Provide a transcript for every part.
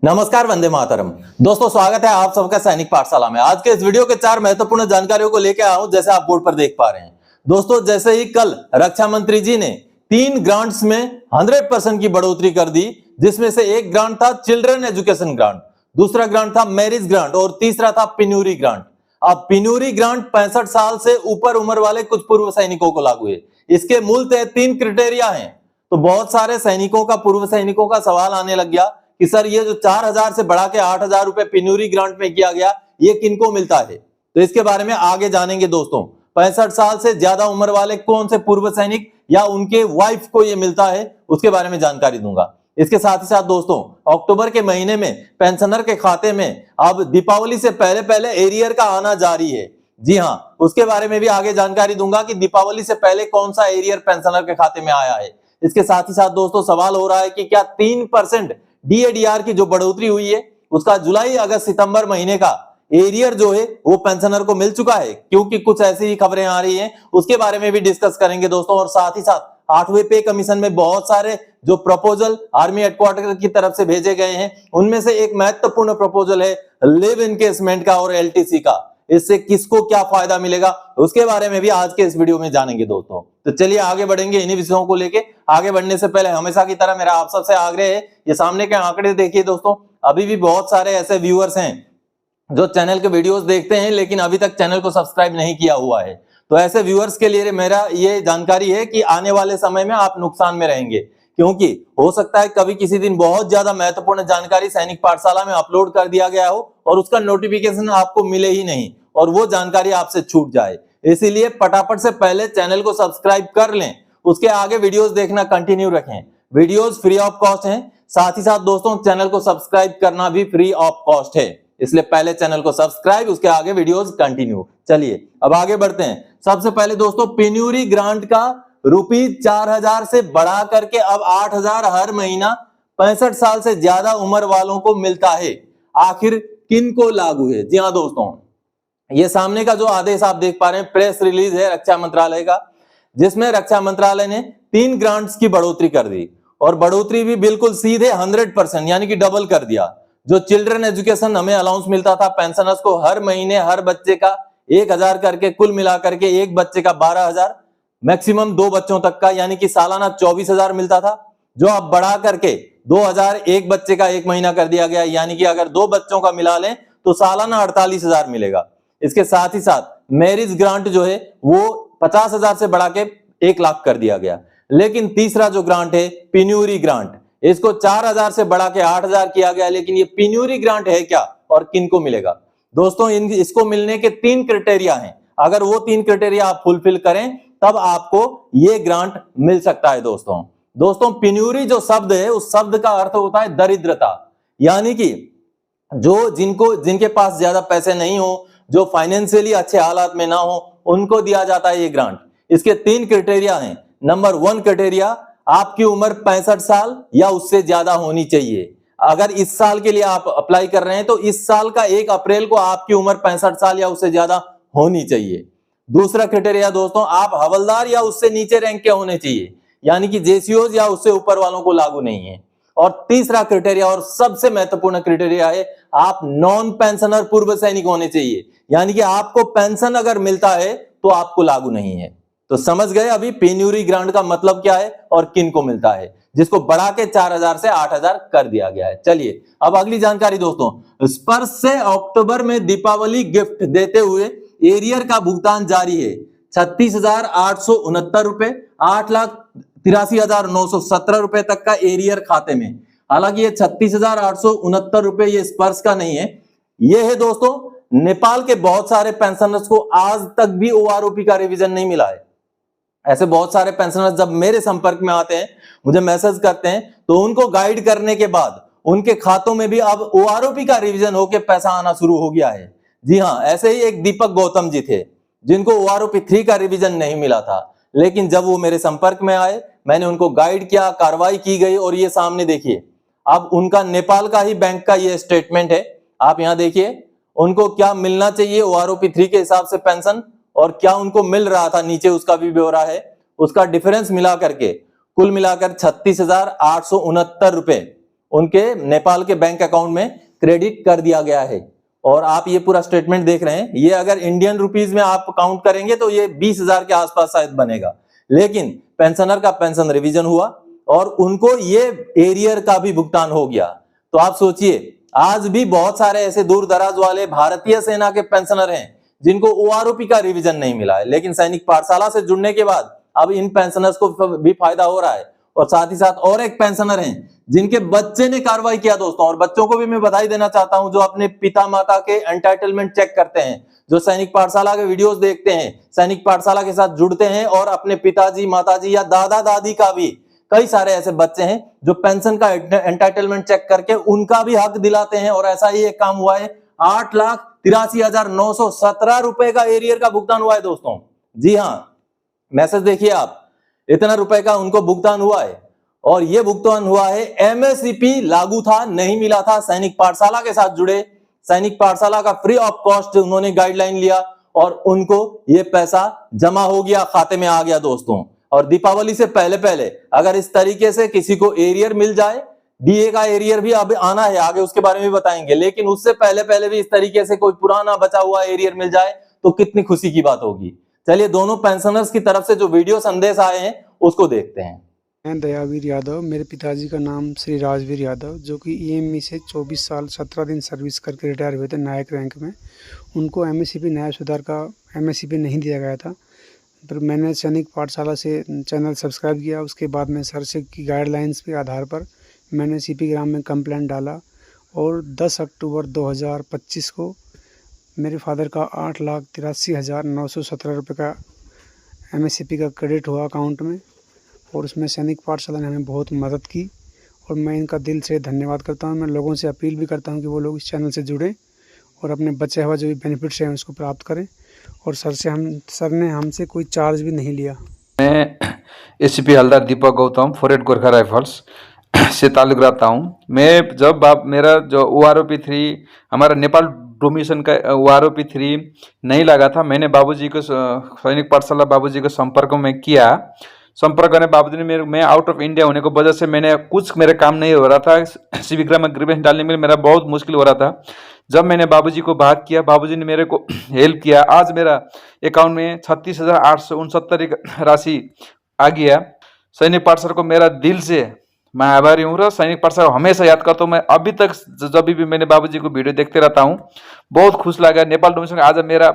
नमस्कार, वंदे मातरम। दोस्तों, स्वागत है आप सबका सैनिक पाठशाला में। आज के इस वीडियो के 4 महत्वपूर्ण जानकारियों को लेकर आया हूं, जैसे आप बोर्ड पर देख पा रहे हैं। दोस्तों, जैसे ही कल रक्षा मंत्री जी ने 3 ग्रांट्स में 100% की बढ़ोतरी कर दी, जिसमें से एक ग्रांट था चिल्ड्रन एजुकेशन ग्रांट, दूसरा ग्रांट था मैरिज ग्रांट और तीसरा था पिन्यूरी ग्रांट। अब पिन्यूरी ग्रांट 65 साल से ऊपर उम्र वाले कुछ पूर्व सैनिकों को लागू है। इसके मूलतः 3 क्राइटेरिया हैं। तो बहुत सारे सैनिकों का, पूर्व सैनिकों का सवाल आने लग गया कि सर, ये जो 4000 से बढ़ा के 8000 रुपए पिन्यूरी ग्रांट में किया गया, ये किनको मिलता है? तो इसके बारे में आगे जानेंगे दोस्तों। 65 साल से ज्यादा उम्र वाले कौन से पूर्व सैनिक या उनके वाइफ को ये मिलता है, उसके बारे में जानकारी दूंगा। इसके साथ ही साथ दोस्तों, अक्टूबर के महीने में पेंशनर के खाते में अब दीपावली से पहले पहले एरियर का आना जारी है। जी हां, उसके बारे में भी आगे जानकारी दूंगा कि दीपावली से पहले कौन सा एरियर पेंशनर के खाते में आया है। इसके साथ ही साथ दोस्तों, सवाल हो रहा है कि क्या 3% डीएडीआर की जो बढ़ोतरी हुई है, उसका जुलाई, अगस्त, सितंबर महीने का एरियर जो है वो पेंशनर को मिल चुका है? क्योंकि कुछ ऐसी ही खबरें आ रही हैं, उसके बारे में भी डिस्कस करेंगे दोस्तों। और साथ ही साथ 8वें पे कमीशन में बहुत सारे जो प्रपोजल आर्मी हेडक्वार्टर की तरफ से भेजे गए हैं, उनमें से एक महत्वपूर्ण प्रपोजल है लिव इनकेसमेंट का और एलटीसी का। इससे किसको क्या फायदा मिलेगा, उसके बारे में भी आज के इस वीडियो में जानेंगे दोस्तों। तो चलिए आगे बढ़ेंगे इन्हीं विषयों को लेके। आगे बढ़ने से पहले हमेशा की तरह मेरा आप सबसे आग्रह है, ये सामने के आंकड़े देखिए दोस्तों। अभी भी बहुत सारे ऐसे व्यूअर्स हैं जो चैनल के वीडियोस देखते हैं लेकिन अभी तक चैनल को सब्सक्राइब नहीं किया हुआ है। तो ऐसे व्यूअर्स के लिए मेरा ये जानकारी है कि आने वाले समय में आप नुकसान में रहेंगे, क्योंकि हो सकता है कभी किसी दिन बहुत ज्यादा महत्वपूर्ण जानकारी सैनिक पाठशाला में अपलोड कर दिया गया हो और उसका नोटिफिकेशन आपको मिले ही नहीं और वो जानकारी आपसे छूट जाए। इसीलिए फटाफट से पहले चैनल को सब्सक्राइब कर लें, उसके आगे वीडियोस देखना कंटिन्यू रखें। वीडियोस फ्री ऑफ कॉस्ट हैं। साथ ही साथ दोस्तों, चैनल को सब्सक्राइब करना भी फ्री ऑफ कॉस्ट है, इसलिए पहले चैनल को सब्सक्राइब, उसके आगे वीडियोस कंटिन्यू। चलिए अब आगे बढ़ते हैं। सबसे पहले दोस्तों, पिन्यूरी ग्रांट का ₹4000 से बढ़ा करके अब 8000 हर महीना 65 साल से ज्यादा उम्र वालों को मिलता है। आखिर किन को लागू है? जी हाँ दोस्तों, ये सामने का जो आदेश आप देख पा रहे हैं, प्रेस रिलीज है रक्षा मंत्रालय का, जिसमें रक्षा मंत्रालय ने 3 ग्रांट्स की बढ़ोतरी कर दी और बढ़ोतरी भी बिल्कुल सीधे 100% यानी कि डबल कर दिया। जो चिल्ड्रन एजुकेशन हमें अलाउंस मिलता था पेंशनर्स को हर महीने हर बच्चे का 1000 करके, कुल मिलाकर के एक बच्चे का 12000, मैक्सिमम 2 बच्चों तक का यानी कि सालाना 24000 मिलता था, जो अब बढ़ा करके 2000 एक बच्चे का एक महीना कर दिया गया, यानी कि अगर 2 बच्चों का मिला लें तो सालाना 48000 मिलेगा। इसके साथ ही साथ मैरिज ग्रांट जो है वो 50000 से बढ़ा के 1 लाख कर दिया गया। लेकिन तीसरा जो ग्रांट है पिन्यूरी ग्रांट, इसको 4000 से बढ़ा के 8000 किया गया। लेकिन ये पिन्यूरी ग्रांट है क्या और किनको मिलेगा? दोस्तों, इसको मिलने के 3 क्राइटेरिया हैं। अगर वो 3 क्राइटेरिया आप फुलफिल करें तब आपको ये ग्रांट मिल सकता है दोस्तों, पिन्यूरी जो शब्द है, उस शब्द का अर्थ होता है दरिद्रता, यानी कि जिनके पास ज्यादा पैसे नहीं हो, जो फाइनेंशियली अच्छे हालात में ना हो, उनको दिया जाता है ये ग्रांट। इसके 3 क्राइटेरिया हैं। नंबर 1 क्राइटेरिया, आपकी उम्र 65 साल या उससे ज्यादा होनी चाहिए। अगर इस साल के लिए आप अप्लाई कर रहे हैं तो इस साल का 1 अप्रैल को आपकी उम्र 65 साल या उससे ज्यादा होनी चाहिए। दूसरा क्राइटेरिया दोस्तों, आप हवलदार या उससे नीचे रैंक के होने चाहिए, यानी कि जेसीओज या उससे ऊपर वालों को लागू नहीं है। और तीसरा क्राइटेरिया और सबसे महत्वपूर्ण क्राइटेरिया है, आप नॉन पेंशनर पूर्व सैनिक होने चाहिए, यानी कि आपको पेंशन अगर मिलता है तो आपको लागू नहीं है। तो समझ गए अभी पिन्यूरी ग्रांट का मतलब क्या है और किन को मिलता है, जिसको बढ़ा के 4000 से 8000 कर दिया गया है। चलिए अब अगली जानकारी दोस्तों, स्पर्श से अक्टूबर में दीपावली गिफ्ट देते हुए एरियर का भुगतान जारी है। 36,869 रुपए, 8,83,917 रुपए तक का एरियर खाते में। हालांकि ये 36,869 रुपए ये स्पर्श का नहीं है, ये है दोस्तों नेपाल के बहुत सारे पेंशनर्स को आज तक भी ओआरओपी का रिवीजन नहीं मिला है। ऐसे बहुत सारे पेंशनर्स जब मेरे संपर्क में आते हैं, मुझे मैसेज करते हैं, तो उनको गाइड करने के बाद उनके खातों में भी अब ओआरओपी का रिवीजन होकर पैसा आना शुरू हो गया है। जी हाँ, ऐसे ही एक दीपक गौतम जी थे जिनको ओआरओपी 3 का रिवीजन नहीं मिला था, लेकिन जब वो मेरे संपर्क में आए, मैंने उनको गाइड किया, कार्रवाई की गई और ये सामने देखिए, अब उनका नेपाल का ही बैंक का ये स्टेटमेंट है। आप यहां देखिए उनको क्या मिलना चाहिए ओआरओपी 3 के हिसाब से पेंशन और क्या उनको मिल रहा था, नीचे उसका भी ब्यौरा है। उसका डिफरेंस मिला करके कुल मिलाकर 36,869 रुपए उनके नेपाल के बैंक अकाउंट में क्रेडिट कर दिया गया है। और आप ये पूरा स्टेटमेंट देख रहे हैं, ये अगर इंडियन रुपीज में आप काउंट करेंगे तो ये 20,000 के आसपास शायद बनेगा। लेकिन पेंशनर का पेंशन रिवीजन हुआ और उनको ये एरियर का भी भुगतान हो गया। तो आप सोचिए, आज भी बहुत सारे ऐसे दूर दराज वाले भारतीय सेना के पेंशनर हैं जिनको ओआरओपी का रिवीजन नहीं मिला है, लेकिन सैनिक पाठशाला से जुड़ने के बाद अब इन पेंशनर्स को भी फायदा हो रहा है। और साथ ही साथ और एक पेंशनर हैं जिनके बच्चे ने कार्रवाई किया दोस्तों, और बच्चों को भी मैं बधाई देना चाहता हूं जो अपने पिता माता के एंटाइटलमेंट चेक करते हैं, जो सैनिक पाठशाला के वीडियोस देखते हैं, सैनिक पाठशाला के साथ जुड़ते हैं और अपने पिताजी माताजी या दादा दादी का भी, कई सारे ऐसे बच्चे हैं जो पेंशन का एंटाइटलमेंट चेक करके उनका भी हक दिलाते हैं। और ऐसा ही एक काम हुआ है, 8,83,917 रुपए का एरियर का भुगतान हुआ है दोस्तों। जी हाँ, मैसेज देखिए आप, इतना रुपए का उनको भुगतान हुआ है। और यह भुगतान हुआ है, एमएससीपी लागू था, नहीं मिला था, सैनिक पाठशाला के साथ जुड़े, सैनिक पाठशाला का फ्री ऑफ कॉस्ट उन्होंने गाइडलाइन लिया और उनको यह पैसा जमा हो गया, खाते में आ गया दोस्तों। और दीपावली से पहले पहले अगर इस तरीके से किसी को एरियर मिल जाए, डीए का एरियर भी अब आना है आगे, उसके बारे में भी बताएंगे, लेकिन उससे पहले पहले भी इस तरीके से कोई पुराना बचा हुआ एरियर मिल जाए तो कितनी खुशी की बात होगी। चलिए दोनों पेंशनर्स की तरफ से जो वीडियो संदेश आए हैं उसको देखते हैं। मैं दयावीर यादव, मेरे पिताजी का नाम श्री राजवीर यादव, जो कि ईएमई से 24 साल 17 दिन सर्विस करके रिटायर हुए थे नायक रैंक में। उनको एमएससीपी न्याय सुधार का एमएससीपी नहीं दिया गया था, पर मैंने सैनिक पाठशाला से चैनल सब्सक्राइब किया। उसके बाद में सर से की गाइडलाइंस के आधार पर मैंने सीपी ग्राम में कंप्लेंट डाला और 10 अक्टूबर 2025 को मेरे फादर का 8,83,917 रुपये का एमएससीपी का क्रेडिट हुआ अकाउंट में। और उसमें सैनिक पाठशाला ने हमें बहुत मदद की और मैं इनका दिल से धन्यवाद करता हूं। मैं लोगों से अपील भी करता हूं कि वो लोग इस चैनल से जुड़ें और अपने बचे हुआ जो भी बेनिफिट्स हैं उसको प्राप्त करें। और सर ने हमसे कोई चार्ज भी नहीं लिया। मैं एसीपी हवलदार दीपक गौतम, फॉरवर्ड गोरखा राइफल्स से ताल्लुक रखता हूँ। मैं जब मेरा जो OROP 3 हमारा नेपाल डोमिशन का OROP 3 नहीं लगा था, मैंने बाबूजी को सैनिक पाठशाला बाबूजी को संपर्क में किया। संपर्क करने बावजूद मैं आउट ऑफ इंडिया होने की वजह से मैंने कुछ मेरे काम नहीं हो रहा था, सीपी में ग्रीवेंस डालने में मेरा बहुत मुश्किल हो रहा था। जब मैंने बाबूजी को बात किया, बाबूजी ने मेरे को हेल्प किया। आज मेरा अकाउंट में 36,869 राशि आ गया। सैनिक पाठशाला को मेरा दिल से मैं आभारी हूँ और सैनिक पाठशाला हमेशा याद करता हूँ। मैं अभी तक जब भी मैंने बाबूजी को वीडियो देखते रहता हूँ, बहुत खुश लगा। नेपाल डोमिशन आज मेरा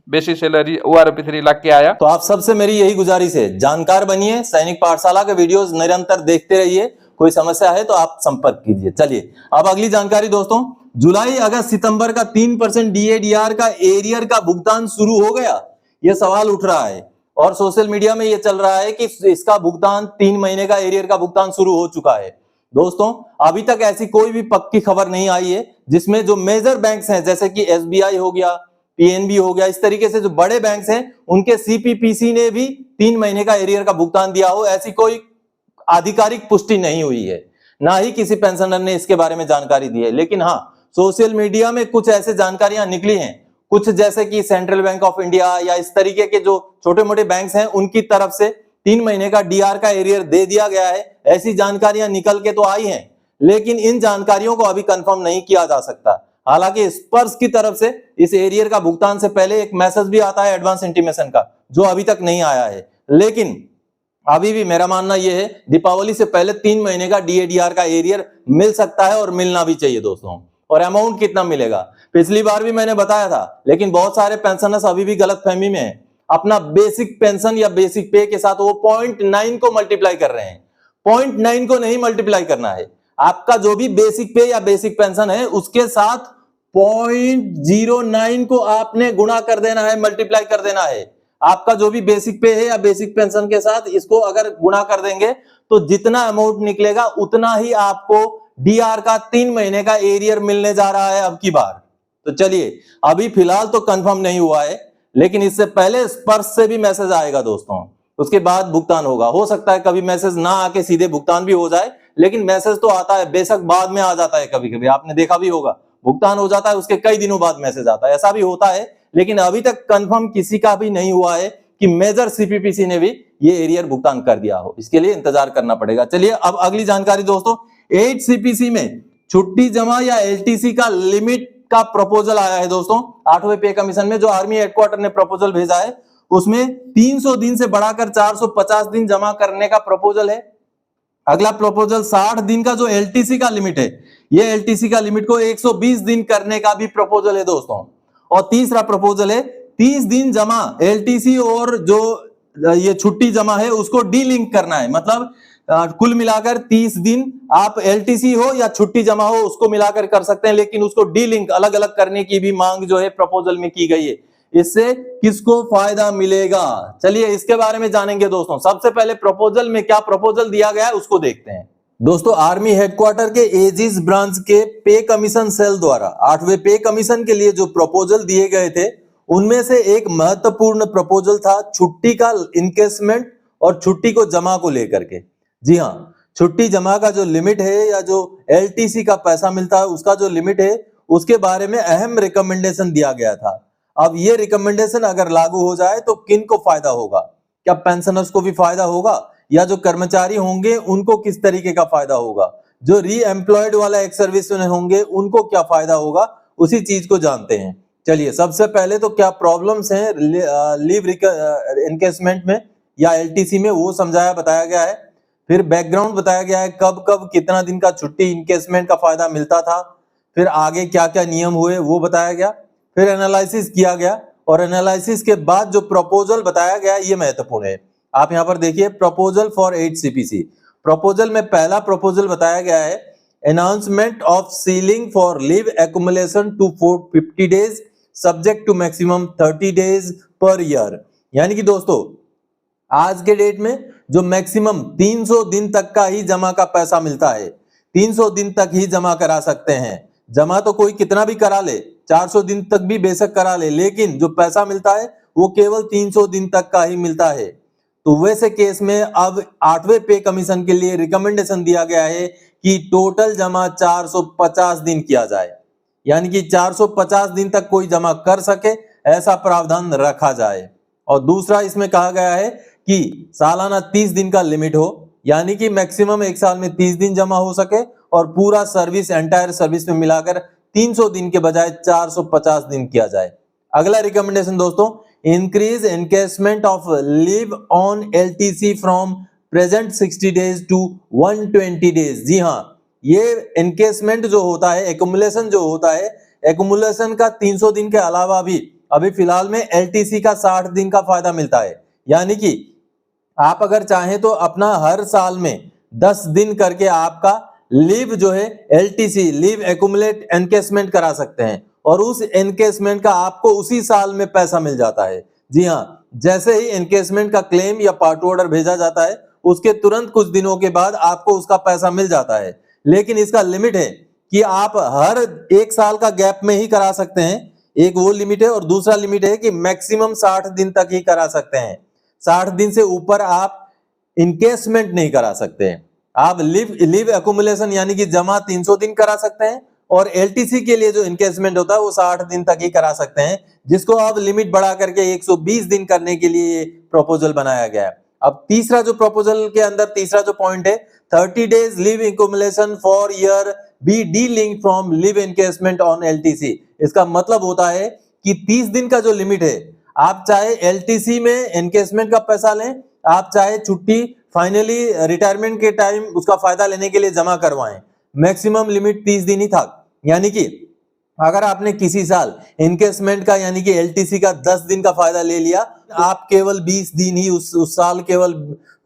बेसिक सैलरी OROP 3 लाख के आया। तो आप सबसे मेरी यही गुजारिश है, जानकार बनिए, सैनिक पाठशाला के वीडियोस निरंतर देखते रहिए। कोई समस्या है तो आप संपर्क कीजिए। चलिए अब अगली जानकारी दोस्तों, जुलाई अगस्त सितंबर का 3% DADR का एरियर का भुगतान शुरू हो गया, यह सवाल उठ रहा है और सोशल मीडिया में यह चल रहा है कि इसका भुगतान 3 महीने का एरियर का भुगतान शुरू हो चुका है। दोस्तों अभी तक ऐसी कोई भी पक्की खबर नहीं आई है जिसमें जो मेजर बैंक्स हैं जैसे कि SBI हो गया, PNB हो गया, इस तरीके से जो बड़े बैंक्स हैं उनके CPPC ने भी 3 महीने का एरियर का भुगतान दिया हो, ऐसी कोई आधिकारिक पुष्टि नहीं हुई है, ना ही किसी पेंशनर ने इसके बारे में जानकारी दी है। लेकिन हाँ, सोशल मीडिया में कुछ ऐसे जानकारियां निकली हैं, कुछ जैसे कि सेंट्रल बैंक ऑफ इंडिया या इस तरीके के जो छोटे मोटे बैंक्स हैं उनकी तरफ से 3 महीने का DR का एरियर दे दिया गया है, ऐसी जानकारियां निकल के तो आई हैं, लेकिन इन जानकारियों को अभी कंफर्म नहीं किया जा सकता। हालांकि स्पर्श की तरफ से इस एरियर का भुगतान से पहले एक मैसेज भी आता है एडवांस इंटीमेशन का, जो अभी तक नहीं आया है। लेकिन अभी भी मेरा मानना यह है, दीपावली से पहले 3 महीने का DADR का एरियर मिल सकता है और मिलना भी चाहिए दोस्तों। और अमाउंट कितना मिलेगा, पिछली बार भी मैंने बताया था, लेकिन बहुत सारे पेंशनर्स अभी भी गलतफहमी में हैं। अपना बेसिक पेंशन या बेसिक पे के साथ वो 0.9 को मल्टीप्लाई कर रहे हैं। 0.9 को नहीं मल्टीप्लाई करना है, आपका जो भी बेसिक पे या बेसिक पेंशन है उसके साथ 0.09 को आपने गुणा कर देना है, मल्टीप्लाई कर देना है। आपका जो भी बेसिक पे है या बेसिक पेंशन के साथ इसको अगर गुणा कर देंगे तो जितना अमाउंट निकलेगा उतना ही आपको DR का 3 महीने का एरियर मिलने जा रहा है अब की बार। तो चलिए अभी फिलहाल तो कंफर्म नहीं हुआ है, लेकिन इससे पहले स्पर्श से भी मैसेज आएगा दोस्तों, उसके बाद भुगतान होगा। हो सकता है कभी मैसेज ना आके सीधे भुगतान भी हो जाए, लेकिन मैसेज तो आता है, बेशक बाद में आ जाता है, कभी कभी आपने देखा भी होगा, भुगतान हो जाता है उसके कई दिनों बाद मैसेज आता है, ऐसा भी होता है। लेकिन अभी तक कंफर्म किसी का भी नहीं हुआ है कि मेजर CPPC ने भी ये एरियर भुगतान कर दिया हो, इसके लिए इंतजार करना पड़ेगा। चलिए अब अगली जानकारी दोस्तों, 8 सीपीसी में छुट्टी जमा या एलटीसी का लिमिट का प्रपोजल आया है दोस्तों। 8वें पे कमीशन में जो आर्मी हेडक्वार्टर ने प्रपोजल भेजा है उसमें 300 दिन से बढ़ाकर 450 दिन जमा करने का प्रपोजल है। अगला प्रपोजल 60 दिन का जो एलटीसी का लिमिट है, ये एलटीसी का लिमिट को 120 दिन करने का भी प्रपोजल है दोस्तों। और तीसरा प्रपोजल है 30 दिन जमा एलटीसी और जो ये छुट्टी जमा है उसको डी लिंक करना है। मतलब कुल मिलाकर 30 दिन आप एलटीसी हो या छुट्टी जमा हो उसको मिलाकर कर सकते हैं, लेकिन उसको डी लिंक अलग अलग करने की भी मांग जो है प्रपोजल में की गई है। इससे किसको फायदा मिलेगा, चलिए इसके बारे में जानेंगे दोस्तों। सबसे पहले प्रपोजल में क्या प्रपोजल दिया गया है उसको देखते हैं दोस्तों। आर्मी हेडक्वार्टर के एजिस ब्रांच के पे कमीशन सेल द्वारा 8वें पे कमीशन के लिए जो प्रपोजल दिए गए थे उनमें से एक महत्वपूर्ण प्रपोजल था छुट्टी का इनकेसमेंट और छुट्टी को जमा को लेकर के। जी हाँ, छुट्टी जमा का जो लिमिट है या जो एलटीसी का पैसा मिलता है उसका जो लिमिट है उसके बारे में अहम रिकमेंडेशन दिया गया था। अब ये रिकमेंडेशन अगर लागू हो जाए तो किन को फायदा होगा? क्या पेंशनर्स को भी फायदा होगा या जो कर्मचारी होंगे उनको किस तरीके का फायदा होगा? जो री एम्प्लॉयड वाला एक्स सर्विसमैन होंगे उनको क्या फायदा होगा, उसी चीज को जानते हैं। चलिए सबसे पहले तो क्या प्रॉब्लम्स हैं लीव इनकेसमेंट में या एलटीसी में वो समझाया बताया गया है। फिर बैकग्राउंड बताया गया है, कब कब कितना दिन का छुट्टी इनकेसमेंट का फायदा मिलता था। फिर आगे क्या क्या नियम हुए वो बताया गया। फिर एनालिसिस किया गया और एनालिसिस के बाद जो प्रपोजल बताया गया ये महत्वपूर्ण है। आप यहाँ पर देखिए प्रपोजल फॉर 8 सीपीसी। प्रपोजल में पहला प्रपोजल बताया गया है announcement of ceiling for leave accumulation to 450 days subject to maximum 30 days per year. यानी कि दोस्तों आज के डेट में जो मैक्सिमम 300 दिन तक का ही जमा का पैसा मिलता है, 300 दिन तक ही जमा करा सकते हैं। जमा तो कोई कितना भी करा ले, 400 दिन तक भी बेशक करा ले, लेकिन जो पैसा मिलता है वो केवल 300 दिन तक का ही मिलता है। तो वैसे केस में अब 8वें पे कमीशन के लिए रिकमेंडेशन दिया गया है कि टोटल जमा 450 दिन किया जाए, यानी कि 450 दिन तक कोई जमा कर सके ऐसा प्रावधान रखा जाए। और दूसरा इसमें कहा गया है कि सालाना 30 दिन का लिमिट हो, यानी कि मैक्सिमम एक साल में 30 दिन जमा हो सके और पूरा सर्विस एंटायर सर्विस में मिलाकर 300 दिन के बजाय 450 दिन किया जाए। अगला रिकमेंडेशन दोस्तों, increase encashment of leave on LTC from present 60 days to 120 days. जी हाँ, ये एनकेसमेंट जो होता है, एक्युमुलेशन जो होता है, एक्युमुलेशन का 300 दिन के अलावा भी अभी फिलहाल में एलटीसी का 60 दिन का फायदा मिलता है। यानी कि आप अगर चाहें तो अपना हर साल में 10 दिन करके आपका लीव जो है एलटीसी लीव एक्युमुलेट एनकेसमेंट करा सकते हैं और उस एनकेसमेंट का आपको उसी साल में पैसा मिल जाता है। जी हाँ, जैसे ही एनकेसमेंट का क्लेम या पार्ट ऑर्डर भेजा जाता है उसके तुरंत कुछ दिनों के बाद आपको उसका पैसा मिल जाता है। लेकिन इसका लिमिट है कि आप हर एक साल का गैप में ही करा सकते हैं, एक वो लिमिट है। और दूसरा लिमिट है कि मैक्सिमम 60 दिन तक ही करा सकते हैं, 60 दिन से ऊपर आप इनकेसमेंट नहीं करा सकते हैं। आप लीव एक्युमुलेशन यानी कि जमा 300 दिन करा सकते हैं और एलटीसी के लिए जो इनकेसमेंट होता है वो 60 दिन तक ही करा सकते हैं, जिसको अब लिमिट बढ़ा करके 120 दिन करने के लिए प्रपोजल बनाया गया है। अब तीसरा जो प्रपोजल के अंदर तीसरा जो पॉइंट है 30 days leave accumulation for year be delink from leave encashment on LTC. इसका मतलब होता है कि 30 दिन का जो लिमिट है, आप चाहे एलटीसी में एनकेसमेंट का पैसा लें, आप चाहे छुट्टी फाइनली रिटायरमेंट के टाइम उसका फायदा लेने के लिए जमा करवाएं, मैक्सिमम लिमिट 30 दिन ही था। यानी कि अगर आपने किसी साल इनकेसमेंट का यानी कि एलटीसी का 10 दिन का फायदा ले लिया, आप केवल 20 दिन ही उस साल केवल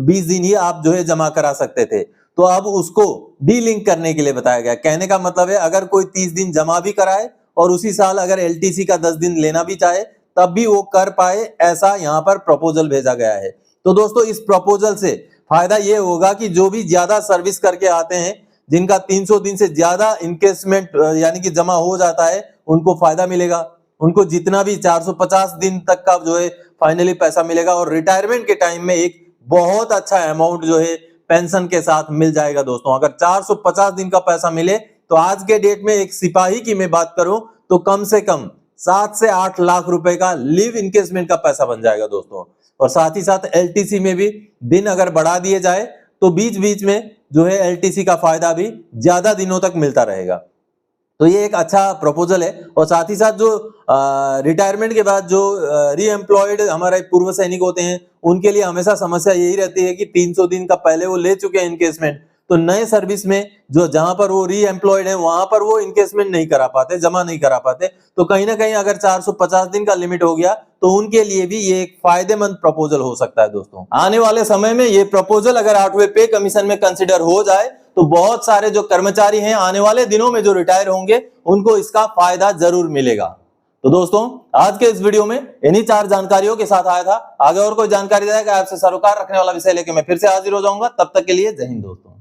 20 दिन ही आप जो है जमा करा सकते थे। तो अब उसको डी लिंक करने के लिए बताया गया। कहने का मतलब है अगर कोई 30 दिन जमा भी कराए और उसी साल अगर एलटीसी का 10 दिन लेना भी चाहे तब भी वो कर पाए, ऐसा यहाँ पर प्रपोजल भेजा गया है। तो दोस्तों इस प्रपोजल से फायदा ये होगा कि जो भी ज्यादा सर्विस करके आते हैं, जिनका 300 दिन से ज्यादा इनकेसमेंट यानी कि जमा हो जाता है, उनको फायदा मिलेगा। उनको जितना भी 450 दिन तक का जो है फाइनली पैसा मिलेगा और रिटायरमेंट के टाइम में एक बहुत अच्छा अमाउंट जो है पेंशन के साथ मिल जाएगा। दोस्तों अगर 450 दिन का पैसा मिले तो आज के डेट में एक सिपाही की मैं बात करूं तो कम से कम 7 से 8 लाख रुपए का लीव इनकेसमेंट का पैसा बन जाएगा दोस्तों। और साथ ही साथ एलटीसी में भी दिन अगर बढ़ा दिए जाए तो बीच बीच में जो है एलटीसी का फायदा भी ज्यादा दिनों तक मिलता रहेगा। तो ये एक अच्छा प्रपोजल है। और साथ ही साथ जो रिटायरमेंट के बाद जो रीएम्प्लॉयड हमारे पूर्व सैनिक होते हैं, उनके लिए हमेशा समस्या यही रहती है कि 300 दिन का पहले वो ले चुके हैं इनकेसमेंट, तो नए सर्विस में जो जहां पर वो रीएम्प्लॉयड है वहां पर वो इनकेसमेंट नहीं करा पाते, जमा नहीं करा पाते। तो कहीं ना कहीं अगर 450 दिन का लिमिट हो गया तो उनके लिए भी ये एक फायदेमंद प्रपोजल हो सकता है। दोस्तों, आने वाले समय में ये प्रपोजल अगर 8वें पे कमीशन में कंसिडर हो जाए तो बहुत सारे जो कर्मचारी हैं आने वाले दिनों में जो रिटायर होंगे उनको इसका फायदा जरूर मिलेगा। तो दोस्तों, आज के इस वीडियो में इन्हीं 4 जानकारियों के साथ आया था। आगे और कोई जानकारी रहेगा आपसे सरोकार रखने वाला विषय लेके मैं फिर से हाजिर हो जाऊंगा। तब तक के लिए जय हिंद दोस्तों।